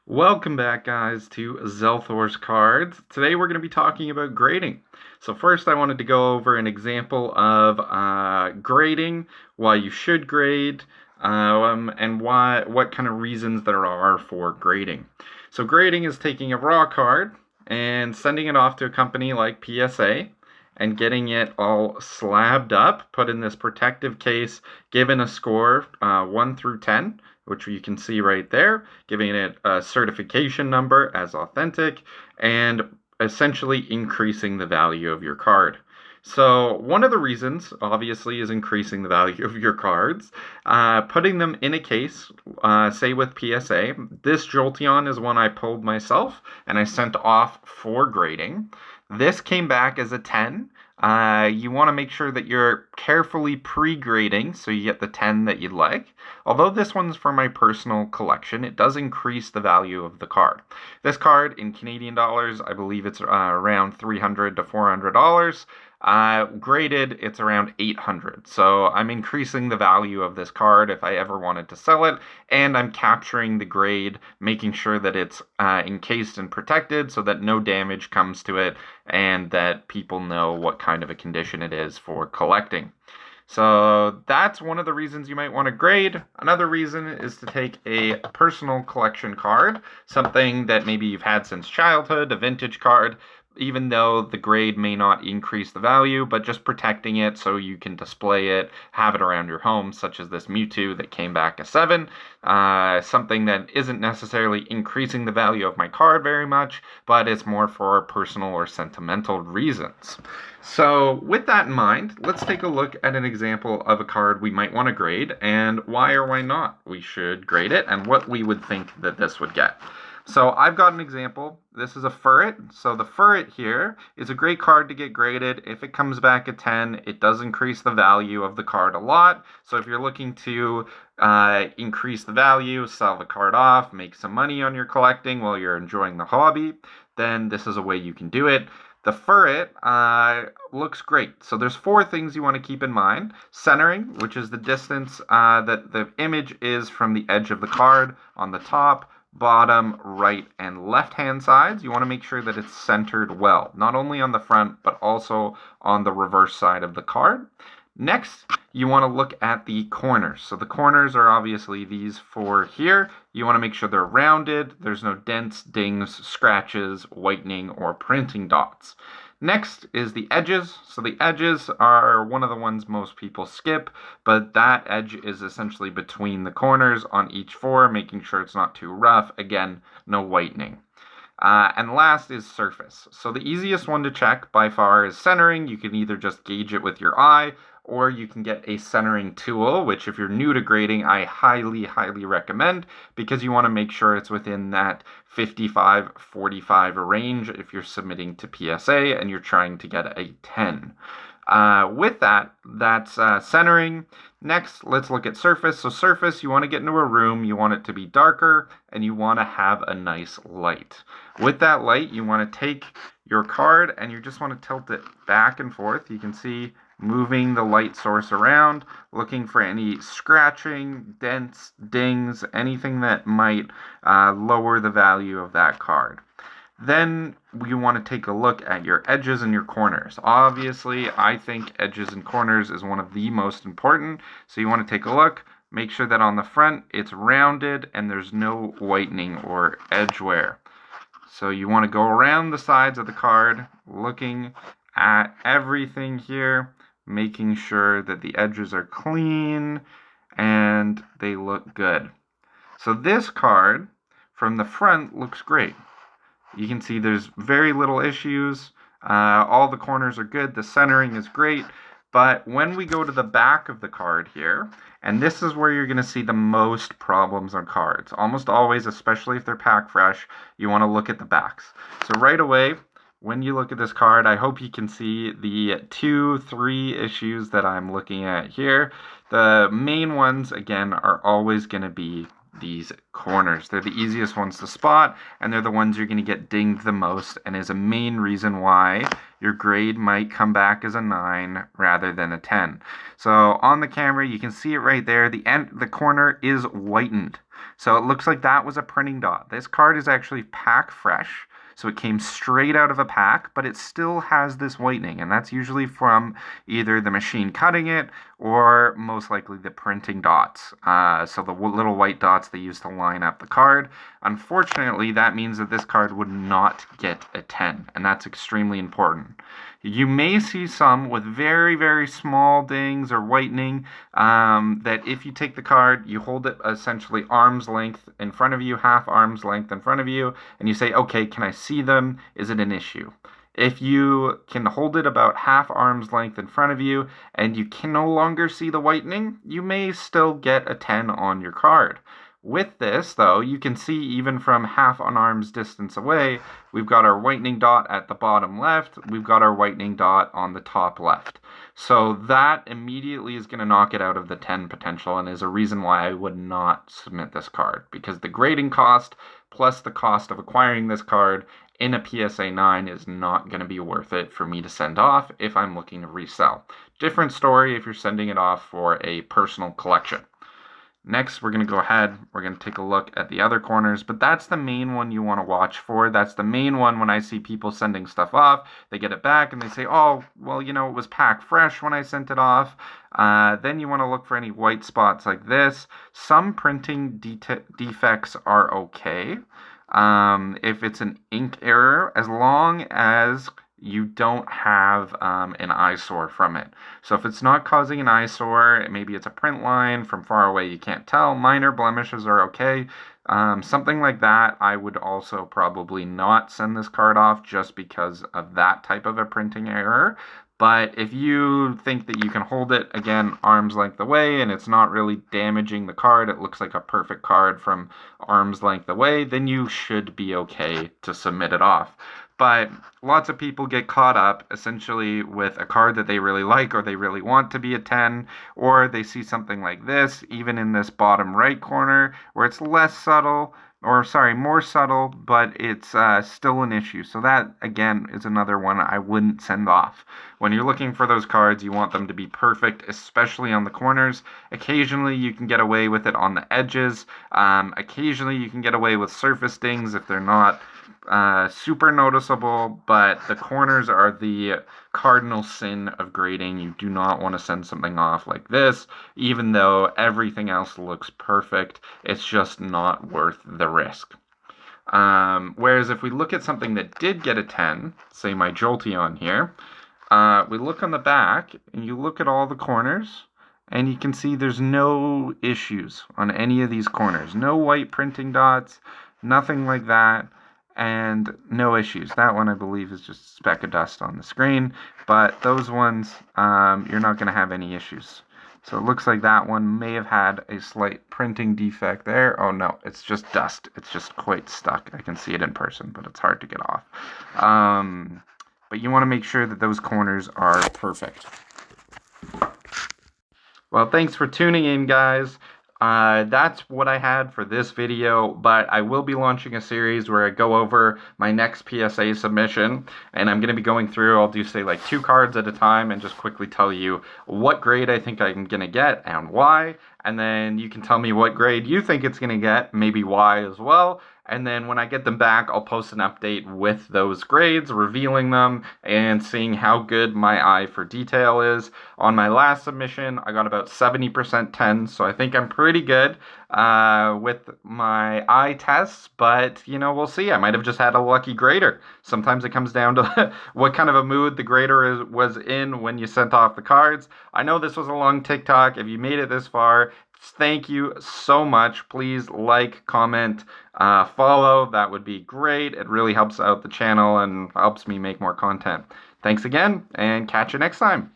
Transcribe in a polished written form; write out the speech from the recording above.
Welcome back, guys, to Zelthor's Cards. Today we're going to be talking about grading. So first I wanted to go over an example of grading, why you should grade, and what kind of reasons there are for grading. So grading is taking a raw card and sending it off to a company like PSA and getting it all slabbed up, put in this protective case, given a score 1 through 10, which you can see right there, giving it a certification number as authentic, and essentially increasing the value of your card. So one of the reasons, obviously, is increasing the value of your cards. Putting them in a case, say with PSA. This Jolteon is one I pulled myself, and I sent off for grading. This came back as a 10. You want to make sure that you're carefully pre-grading so you get the 10 that you'd like. Although this one's for my personal collection, it does increase the value of the card. This card in Canadian dollars, I believe it's around $300 to $400. Graded, it's around 800. So I'm increasing the value of this card if I ever wanted to sell it, and I'm capturing the grade, making sure that it's encased and protected so that no damage comes to it and that people know what kind of a condition it is for collecting. So that's one of the reasons you might want to grade. Another reason is to take a personal collection card, something that maybe you've had since childhood, a vintage card, even though the grade may not increase the value, but just protecting it so you can display it, have it around your home, such as this Mewtwo that came back a 7. Something that isn't necessarily increasing the value of my card very much, but it's more for personal or sentimental reasons. So with that in mind, let's take a look at an example of a card we might want to grade and why or why not we should grade it and what we would think that this would get. So I've got an example. This is a Furret. So the Furret here is a great card to get graded. If it comes back at 10, it does increase the value of the card a lot. So if you're looking to increase the value, sell the card off, make some money on your collecting while you're enjoying the hobby, then this is a way you can do it. The Furret looks great. So there's 4 things you want to keep in mind. Centering, which is the distance that the image is from the edge of the card on the top, bottom, right, and left-hand sides. You want to make sure that it's centered well, not only on the front, but also on the reverse side of the card. Next, you want to look at the corners. So the corners are obviously these 4 here. You want to make sure they're rounded, there's no dents, dings, scratches, whitening, or printing dots. Next is the edges. So the edges are one of the ones most people skip, but that edge is essentially between the corners on each 4, making sure it's not too rough. Again, no whitening. And last is surface. So the easiest one to check by far is centering. You can either just gauge it with your eye, or you can get a centering tool, which if you're new to grading, I highly, highly recommend because you want to make sure it's within that 55-45 range if you're submitting to PSA and you're trying to get a 10. With that, that's centering. Next, let's look at surface. So surface, you want to get into a room, you want it to be darker, and you want to have a nice light. With that light, you want to take your card and you just want to tilt it back and forth. You can see moving the light source around, looking for any scratching, dents, dings, anything that might lower the value of that card. Then you want to take a look at your edges and your corners. Obviously, I think edges and corners is one of the most important. So you want to take a look, make sure that on the front it's rounded and there's no whitening or edge wear. So you want to go around the sides of the card, looking at everything here, making sure that the edges are clean and they look good. So this card from the front looks great. You can see there's very little issues. All the corners are good. The centering is great. But when we go to the back of the card here, and this is where you're going to see the most problems on cards. Almost always, especially if they're pack fresh, you want to look at the backs. So right away, when you look at this card, I hope you can see the 2-3 issues that I'm looking at here. The main ones, again, are always going to be these corners. They're the easiest ones to spot, and they're the ones you're going to get dinged the most, and is a main reason why your grade might come back as a 9 rather than a 10. So on the camera, you can see it right there. The corner is whitened. So it looks like that was a printing dot. This card is actually pack fresh. So it came straight out of a pack, but it still has this whitening, and that's usually from either the machine cutting it or most likely the printing dots. So the little white dots they use to line up the card. Unfortunately, that means that this card would not get a 10, and that's extremely important. You may see some with very, very small dings or whitening that if you take the card, you hold it essentially arm's length in front of you, half arm's length in front of you, and you say, okay, can I see them? Is it an issue? If you can hold it about half arm's length in front of you and you can no longer see the whitening, you may still get a 10 on your card. With this, though, you can see even from half an arm's distance away, we've got our whitening dot at the bottom left, we've got our whitening dot on the top left. So that immediately is going to knock it out of the 10 potential and is a reason why I would not submit this card, because the grading cost plus the cost of acquiring this card in a PSA 9 is not going to be worth it for me to send off if I'm looking to resell. Different story if you're sending it off for a personal collection. Next, we're going to go ahead, we're going to take a look at the other corners, but that's the main one you want to watch for. That's the main one when I see people sending stuff off. They get it back and they say, oh, well, you know, it was packed fresh when I sent it off. Then you want to look for any white spots like this. Some printing defects are okay. If it's an ink error, as long as you don't have an eyesore from it. So if it's not causing an eyesore, maybe it's a print line from far away, you can't tell. Minor blemishes are okay. Something like that, I would also probably not send this card off just because of that type of a printing error. But if you think that you can hold it, again, arm's length away, and it's not really damaging the card, it looks like a perfect card from arm's length away, then you should be okay to submit it off. But lots of people get caught up essentially with a card that they really like or they really want to be a 10, or they see something like this, even in this bottom right corner, where it's less subtle, or sorry, more subtle, but it's still an issue. So that, again, is another one I wouldn't send off. When you're looking for those cards, you want them to be perfect, especially on the corners. Occasionally, you can get away with it on the edges. Occasionally, you can get away with surface dings if they're not super noticeable, but the corners are the cardinal sin of grading. You do not want to send something off like this, even though everything else looks perfect. It's just not worth the risk. Whereas if we look at something that did get a 10, say my Jolteon here, we look on the back and you look at all the corners, and you can see there's no issues on any of these corners. No white printing dots, nothing like that. And no issues. That one, I believe, is just a speck of dust on the screen, but those ones, you're not going to have any issues. So it looks like that one may have had a slight printing defect there. Oh no, it's just dust. It's just quite stuck. I can see it in person, but it's hard to get off. But you want to make sure that those corners are perfect. Well, thanks for tuning in, guys. That's what I had for this video, but I will be launching a series where I go over my next PSA submission, and I'm going to be going through, I'll do say like 2 cards at a time and just quickly tell you what grade I think I'm going to get and why, and then you can tell me what grade you think it's going to get, maybe why as well. And then when I get them back, I'll post an update with those grades, revealing them and seeing how good my eye for detail is. On my last submission, I got about 70% 10, so I think I'm pretty good with my eye tests, but, you know, we'll see. I might have just had a lucky grader. Sometimes it comes down to what kind of a mood the grader was in when you sent off the cards. I know this was a long TikTok. If you made it this far, thank you so much. Please like, comment, follow. That would be great. It really helps out the channel and helps me make more content. Thanks again, and catch you next time.